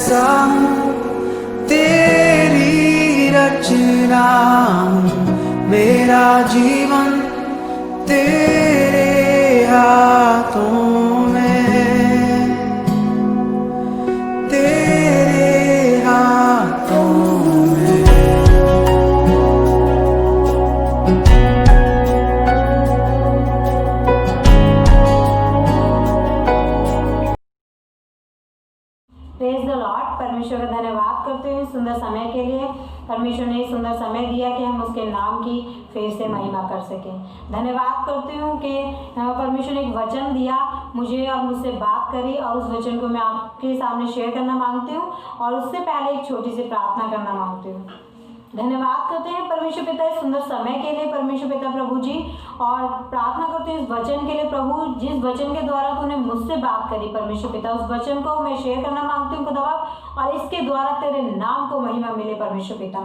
जैसा हूँ, तेरी रचना हूँ, मेरा जीवन तेरे हाथों में, तेरे हाथों में। Praise the Lord. परमेश्वर का धन्यवाद करते हुए सुंदर समय के लिए। परमेश्वर ने सुंदर समय दिया कि हम उसके नाम की फिर से महिमा कर सकें। धन्यवाद करती हूँ कि परमेश्वर ने एक वचन दिया मुझे और मुझसे बात करी, और उस वचन को मैं आपके सामने शेयर करना मांगती हूँ, और उससे पहले एक छोटी सी प्रार्थना करना मांगती हूँ। धन्यवाद करते हैं परमेश्वर पिता इस सुंदर समय के लिए, परमेश्वर पिता प्रभु जी, और प्रार्थना करते हैं इस वचन के लिए प्रभु, जिस वचन के द्वारा तूने मुझसे बात करी परमेश्वर पिता, उस वचन को मैं शेयर करना मांगती हूँ खुदा, और इसके द्वारा तेरे नाम को महिमा मिले परमेश्वर पिता।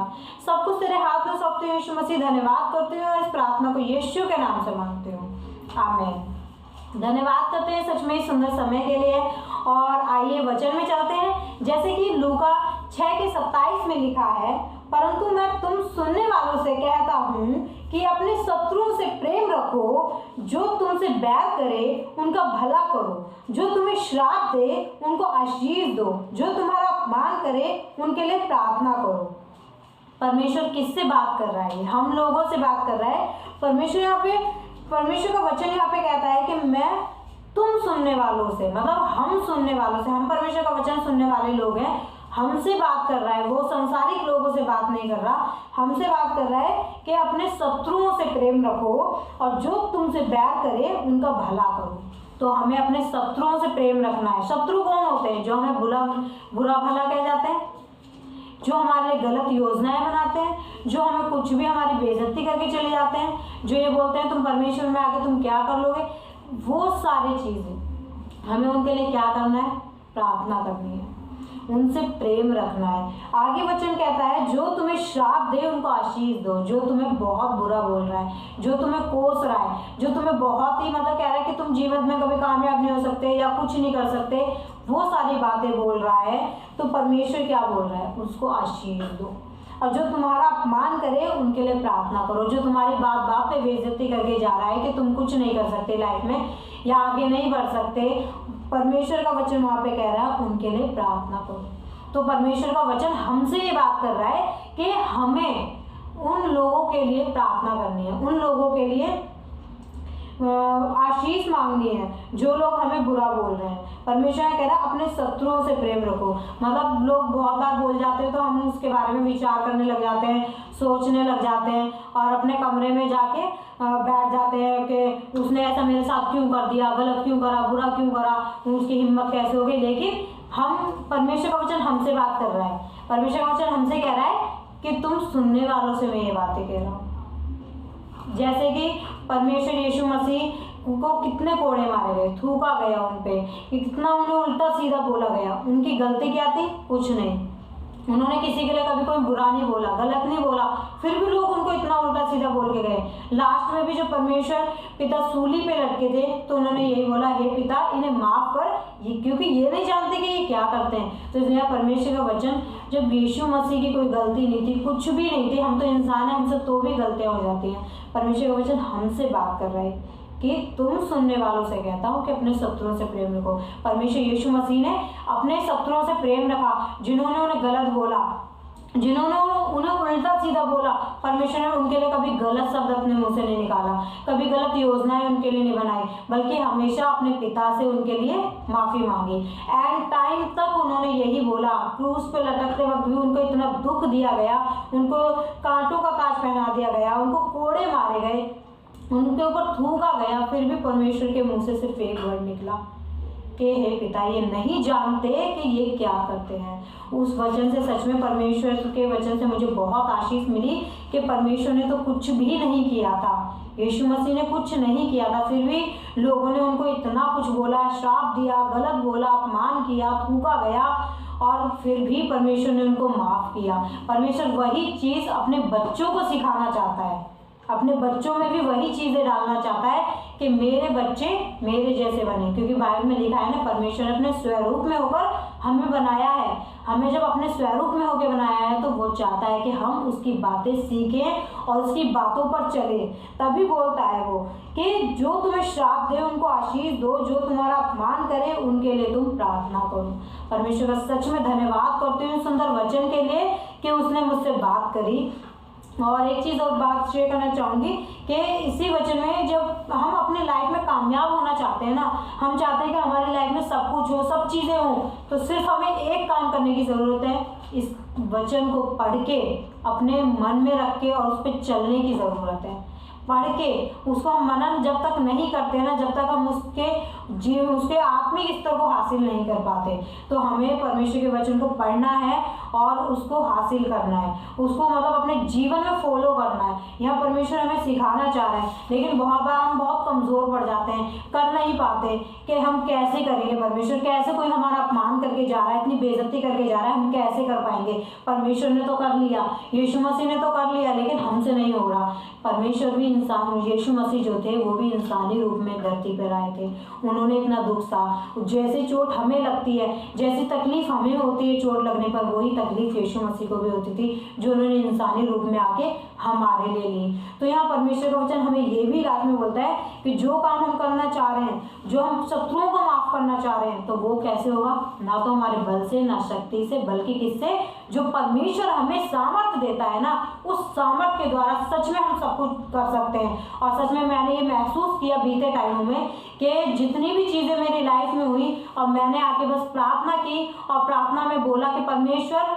सब कुछ तेरे हाथ में सौंपते हुए यीशु मसीह धन्यवाद करती हूँ, इस प्रार्थना को यीशु के नाम से मांगती हूँ, आमीन। धन्यवाद करते हैं सच में इस सुंदर समय के लिए, और आइए वचन में चलते हैं। जैसे कि लूका 6:27 में लिखा है, परंतु मैं तुम सुनने वालों से कहता हूँ कि अपने शत्रुओं से प्रेम रखो, जो तुमसे बैर करे उनका भला करो, जो तुम्हें श्राप दे उनको आशीष दो, जो तुम्हारा अपमान करे उनके लिए प्रार्थना करो। परमेश्वर किससे बात कर रहा है? हम लोगों से बात कर रहा है। परमेश्वर यहाँ पे, परमेश्वर का वचन यहाँ पे कहता है कि मैं तुम सुनने वालों से, मतलब हम सुनने वालों से, हम परमेश्वर का वचन सुनने वाले लोग हैं, हमसे बात कर रहा है। वो संसारिक लोगों से बात नहीं कर रहा, हमसे बात कर रहा है कि अपने शत्रुओं से प्रेम रखो, और जो तुमसे बैर करे उनका भला करो। तो हमें अपने शत्रुओं से प्रेम रखना है। शत्रु कौन होते हैं? जो हमें बुरा भला कह जाते हैं, जो हमारे लिए गलत योजनाएं बनाते हैं, जो हमें कुछ भी हमारी बेइज्जती करके चले जाते हैं, जो ये बोलते हैं तुम परमेश्वर में आके तुम क्या कर लोगे, वो सारी चीज़ें हमें उनके लिए क्या करना है? प्रार्थना करनी है, उनसे प्रेम रखना है। आगे वचन कहता है जो तुम्हें श्राप दे उनको आशीष दो, जो तुम्हें बहुत बुरा बोल रहा है, जो तुम्हें कोस रहा है, जो तुम्हें बहुत ही मतलब कह रहा है कि तुम जीवन में कभी कामयाब नहीं हो सकते या कुछ नहीं कर सकते, वो सारी बातें बोल रहा है, तो परमेश्वर क्या बोल रहा है? उसको आशीष दो। और जो तुम्हारा अपमान करे उनके लिए प्रार्थना करो, जो तुम्हारी बात पे बेइज्जती करके जा रहा है कि तुम कुछ नहीं कर सकते लाइफ में या आगे नहीं बढ़ सकते, परमेश्वर का वचन वहाँ पे कह रहा है उनके लिए प्रार्थना करो। तो परमेश्वर का वचन हमसे ये बात कर रहा है कि हमें उन लोगों के लिए प्रार्थना करनी है, उन लोगों के लिए आशीष मांगनी है जो लोग हमें बुरा बोल रहे हैं। परमेश्वर कह रहा है अपने शत्रुओं से प्रेम रखो। मतलब लोग बहुत बार बोल जाते हैं तो हम उसके बारे में विचार करने लग जाते हैं, सोचने लग जाते हैं, और अपने कमरे में जाके बैठ जाते हैं कि उसने ऐसा मेरे साथ क्यों कर दिया, गलत क्यों करा, बुरा क्यों करा, उसकी हिम्मत कैसे हो गई। लेकिन हम, परमेश्वर का वचन हमसे बात कर रहा है। परमेश्वर का वचन हमसे कह रहा है कि तुम सुनने वालों से मैं ये बातें कह रहा हूँ। जैसे कि परमेश्वर यीशु मसीह को कितने कोड़े मारे गए, थूका गया उन पे, कितना उन्हें उल्टा सीधा बोला गया। उनकी गलती क्या थी? कुछ नहीं। उन्होंने किसी के लिए कभी कोई बुरा नहीं बोला, गलत नहीं बोला, फिर भी लोग उनको इतना उल्टा सीधा बोल के गए। लास्ट में भी जब परमेश्वर पिता सूली पे लटके थे तो उन्होंने यही बोला, हे पिता इन्हें माफ कर, क्योंकि ये नहीं जानते कि ये क्या करते हैं। तो इसलिए परमेश्वर का वचन, जब यीशु मसीह की कोई गलती नहीं थी, कुछ भी नहीं थी, हम तो इंसान हैं, हमसे तो भी गलतियाँ हो जाती हैं, परमेश्वर का वचन हमसे बात कर रहा है कि तुम सुनने वालों से कहता हूँ कि अपने शत्रुओं से प्रेम रखो। परमेश्वर यीशु मसीह ने अपने शत्रुओं से प्रेम रखा, जिन्होंने उन्हें गलत बोला, जिन्होंने उन्हें उल्टा सीधा बोला। परमेश्वर ने उनके लिए कभी गलत शब्द अपने मुंह से नहीं निकाला, कभी गलत योजनाएं उनके लिए नहीं बनाई, बल्कि हमेशा अपने पिता से उनके लिए माफ़ी मांगी। एंड टाइम तक उन्होंने यही बोला। क्रूस पे लटकते वक्त भी उनको इतना दुख दिया गया, उनको कांटों का ताज पहना दिया गया, उनको कोड़े मारे गए, उनके ऊपर थूका गया, फिर भी परमेश्वर के मुंह से सिर्फ एक वर्ड निकला कि हे पिता ये नहीं जानते कि ये क्या करते हैं। उस वचन से, सच में परमेश्वर के वचन से मुझे बहुत आशीष मिली कि परमेश्वर ने तो कुछ भी नहीं किया था, यीशु मसीह ने कुछ नहीं किया था, फिर भी लोगों ने उनको इतना कुछ बोला, श्राप दिया, गलत बोला, अपमान किया, थूका गया, और फिर भी परमेश्वर ने उनको माफ़ किया। परमेश्वर वही चीज़ अपने बच्चों को सिखाना चाहता है, अपने बच्चों में भी वही चीज़ें डालना चाहता है कि मेरे बच्चे मेरे जैसे बने, क्योंकि बाइबल में लिखा है ना, परमेश्वर ने अपने स्वरूप में होकर हमें बनाया है। हमें जब अपने स्वरूप में होकर बनाया है तो वो चाहता है कि हम उसकी बातें सीखें और उसकी बातों पर चले। तभी बोलता है वो कि जो तुम्हें श्राप दे उनको आशीष दो, जो तुम्हारा अपमान करे उनके लिए तुम प्रार्थना करो। परमेश्वर का सच में धन्यवाद करती हूँ सुंदर वचन के लिए कि उसने मुझसे बात करी। और एक चीज़ और बात शेयर करना चाहूँगी कि इसी वचन में जब हम अपने लाइफ में कामयाब होना चाहते हैं ना, हम चाहते हैं कि हमारी लाइफ में सब कुछ हो, सब चीज़ें हों, तो सिर्फ हमें एक काम करने की ज़रूरत है, इस वचन को पढ़ के अपने मन में रख के और उस पर चलने की ज़रूरत है। पढ़ के उसको हम मनन जब तक नहीं करते ना, जब तक हम उसके आत्मिक स्तर को हासिल नहीं कर पाते। तो हमें परमेश्वर के वचन को पढ़ना है और उसको हासिल करना है, उसको मतलब अपने जीवन में फॉलो करना है। यहाँ परमेश्वर हमें सिखाना चाह रहे हैं, लेकिन बहुत बार हम बहुत कमज़ोर पड़ जाते हैं, कर नहीं पाते कि हम कैसे करेंगे। परमेश्वर कैसे, कोई हमारा अपमान करके जा रहा है, इतनी बेइज्जती करके जा रहा है, हम कैसे कर पाएंगे। परमेश्वर ने तो कर लिया, यीशु मसीह ने तो कर लिया, लेकिन हमसे नहीं हो रहा। परमेश्वर भी इंसान, यीशु मसीह जो थे वो भी इंसानी रूप में धरती पर आए थे, उन्होंने इतना दुख सहा। जैसे चोट हमें लगती है, जैसी तकलीफ हमें होती है चोट लगने पर, वही तकलीफ यीशु मसीह को भी होती थी, जो उन्होंने इंसानी रूप में आके हमारे लिए ली। तो यहाँ परमेश्वर का वचन हमें ये भी लास्ट में बोलता है कि जो काम हम करना चाह रहे हैं, जो हम शत्रुओं को माफ करना चाह रहे हैं, तो वो कैसे होगा, ना तो हमारे बल से, ना शक्ति से, बल्कि किससे, जो परमेश्वर हमें सामर्थ्य देता है ना, उस सामर्थ्य के द्वारा सच में हम सब कुछ कर सकते हैं। और सच में मैंने ये महसूस किया बीते टाइमों में कि जितनी भी चीज़ें मेरी लाइफ में हुई और मैंने आके बस प्रार्थना की और प्रार्थना में बोला कि परमेश्वर,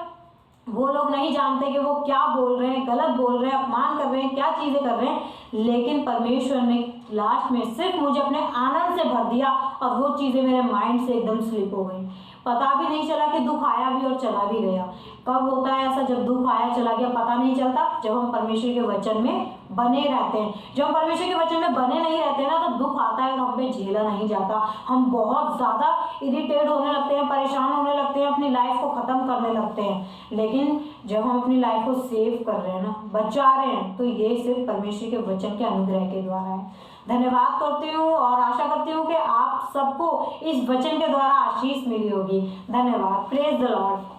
वो लोग नहीं जानते कि वो क्या बोल रहे हैं, गलत बोल रहे हैं, अपमान कर रहे हैं, क्या चीज़ें कर रहे हैं, लेकिन परमेश्वर ने लास्ट में सिर्फ मुझे अपने आनंद से भर दिया और वो चीज़ें मेरे माइंड से एकदम स्लिप हो गई। पता भी नहीं चला कि दुख आया भी और चला भी गया। कब होता है ऐसा, जब दुख आया चला गया पता नहीं चलता, जब हम परमेश्वर के वचन में बने रहते हैं। जब हम परमेश्वर के वचन में बने नहीं रहते ना, तो दुख आता है और हम पे झेला नहीं जाता, हम बहुत ज़्यादा इरिटेट होने लगते हैं, परेशान होने लगते हैं, अपनी लाइफ को ख़त्म करने लगते हैं। लेकिन जब हम अपनी लाइफ को सेव कर रहे हैं ना, बचा रहे हैं, तो ये सिर्फ परमेश्वर के वचन के अनुग्रह के द्वारा है। धन्यवाद करती हूँ और आशा करती हूँ कि आप सबको इस वचन के द्वारा आशीष मिली होगी। धन्यवाद। Praise the Lord.